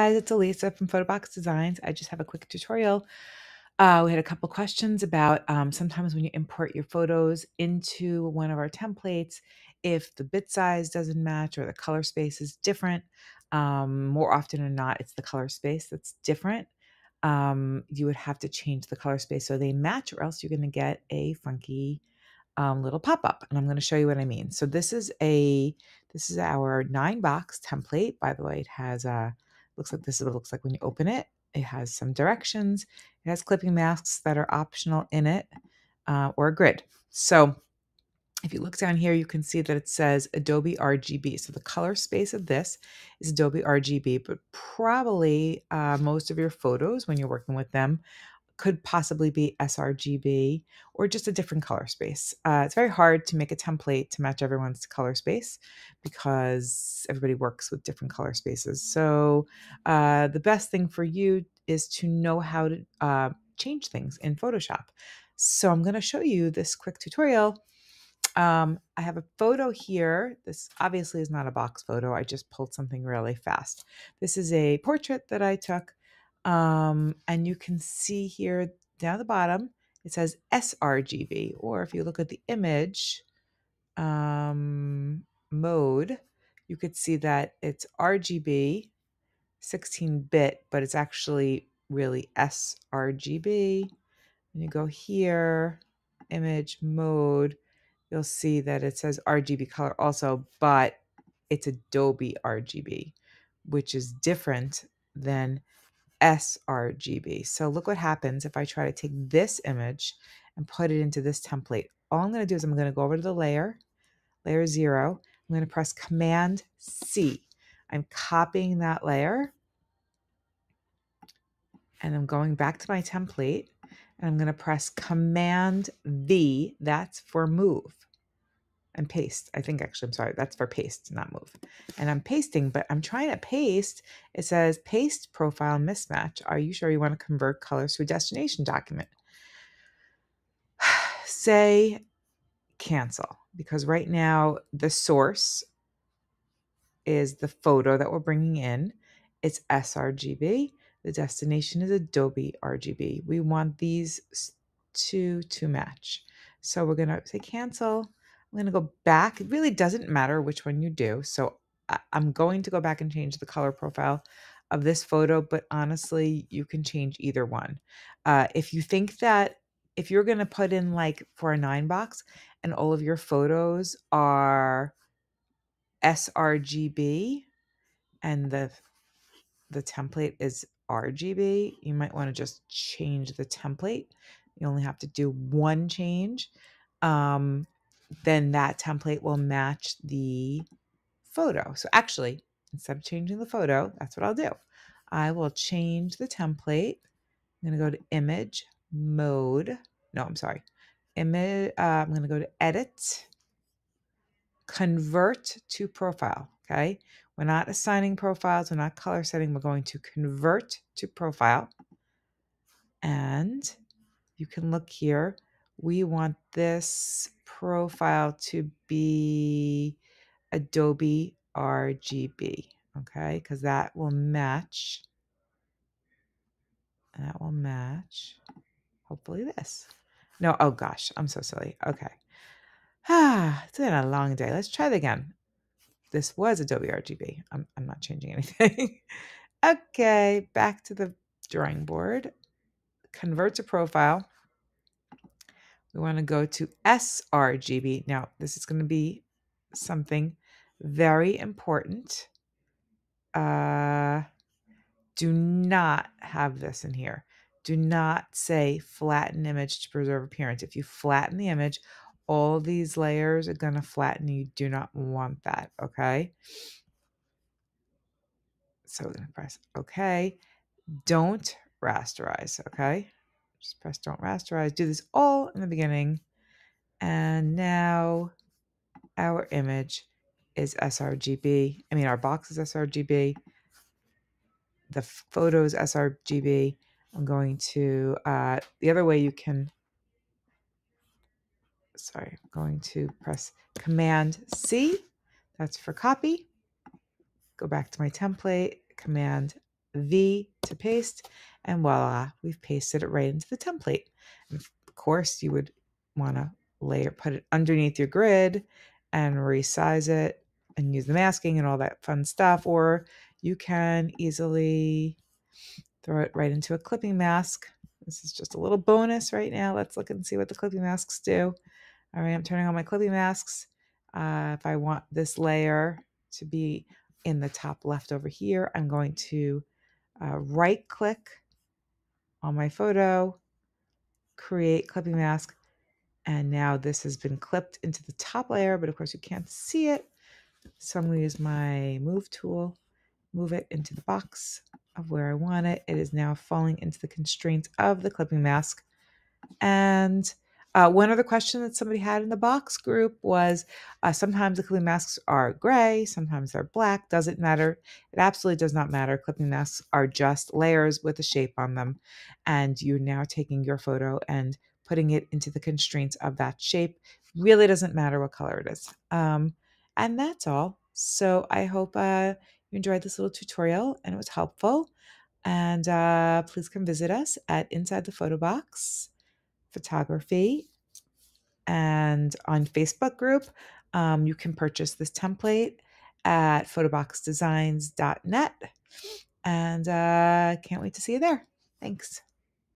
guys, it's Elisa from Photobox Designs. I just have a quick tutorial. We had a couple questions about sometimes when you import your photos into one of our templates, if the bit size doesn't match or the color space is different. More often than not, it's the color space that's different. You would have to change the color space so they match, or else you're going to get a funky little pop-up, and I'm going to show you what I mean. So this is our 9-box template. By the way, it has looks like this is what it looks like when you open it. It has some directions. It has clipping masks that are optional in it, or a grid. So if you look down here, you can see that it says Adobe RGB. So the color space of this is Adobe RGB, but probably most of your photos, when you're working with them, could possibly be sRGB or just a different color space. It's very hard to make a template to match everyone's color space because everybody works with different color spaces. So the best thing for you is to know how to change things in Photoshop. So I'm going to show you this quick tutorial. I have a photo here. This obviously is not a box photo. I just pulled something really fast. This is a portrait that I took. And you can see here down at the bottom, it says sRGB, or if you look at the image mode, you could see that it's RGB 16-bit, but it's actually really sRGB. When you go here, image mode, you'll see that it says RGB color also, but it's Adobe RGB, which is different than sRGB. So look what happens if I try to take this image and put it into this template. All I'm going to do is I'm going to go over to the layer 0. I'm going to press Command C. I'm copying that layer and I'm going back to my template and I'm going to press Command V. That's for move. And paste. I'm sorry, that's for paste, not move. And I'm pasting, but I'm trying to paste. It says paste profile mismatch. Are you sure you want to convert colors to a destination document? Say cancel, because right now the source is the photo that we're bringing in. It's sRGB. The destination is Adobe RGB. We want these two to match. So we're going to say cancel. I'm going to go back. It really doesn't matter which one you do. So I'm going to go back and change the color profile of this photo, but honestly, you can change either one. If you think that if you're going to put in like for a 9-box and all of your photos are sRGB and the template is RGB, you might want to just change the template. You only have to do one change. Then that template will match the photo. So actually, instead of changing the photo, that's what I'll do. I will change the template. I'm going to go to image mode. No, I'm sorry. Image. I'm going to go to edit, convert to profile. Okay. We're not assigning profiles. We're not color setting. We're going to convert to profile. And you can look here. We want this profile to be Adobe RGB. Okay. Because that will match. That will match. Hopefully this. No. Oh gosh. I'm so silly. Okay. It's been a long day. Let's try it again. This was Adobe RGB. I'm not changing anything. Okay, back to the drawing board. Convert to profile. We want to go to sRGB. Now, this is going to be something very important. Do not have this in here. Do not say flatten image to preserve appearance. If you flatten the image, all these layers are going to flatten. You do not want that, okay? So we're going to press OK. Don't rasterize, okay? Just press don't rasterize. Do this all in the beginning. And now our image is sRGB. I mean, our box is sRGB. The photo is sRGB. I'm going to, the other way you can, sorry, I'm going to press Command C. That's for copy. Go back to my template, Command V to paste, and voila, we've pasted it right into the template. And of course, you would want to put it underneath your grid and resize it and use the masking and all that fun stuff, or you can easily throw it right into a clipping mask. This is just a little bonus right now. Let's look and see what the clipping masks do. All right, I'm turning on my clipping masks. If I want this layer to be in the top left over here, I'm going to right click on my photo, create clipping mask, and now this has been clipped into the top layer, but of course you can't see it. So I'm going to use my move tool, move it into the box of where I want it. It is now falling into the constraints of the clipping mask. And one other question that somebody had in the box group was sometimes the clipping masks are gray, sometimes they're black. Does it matter? It absolutely does not matter. Clipping masks are just layers with a shape on them. And you're now taking your photo and putting it into the constraints of that shape. Really doesn't matter what color it is. And that's all. So I hope you enjoyed this little tutorial and it was helpful. And please come visit us at Inside the Photo Box Photography and on Facebook group. You can purchase this template at photoboxdesigns.net, and can't wait to see you there. Thanks.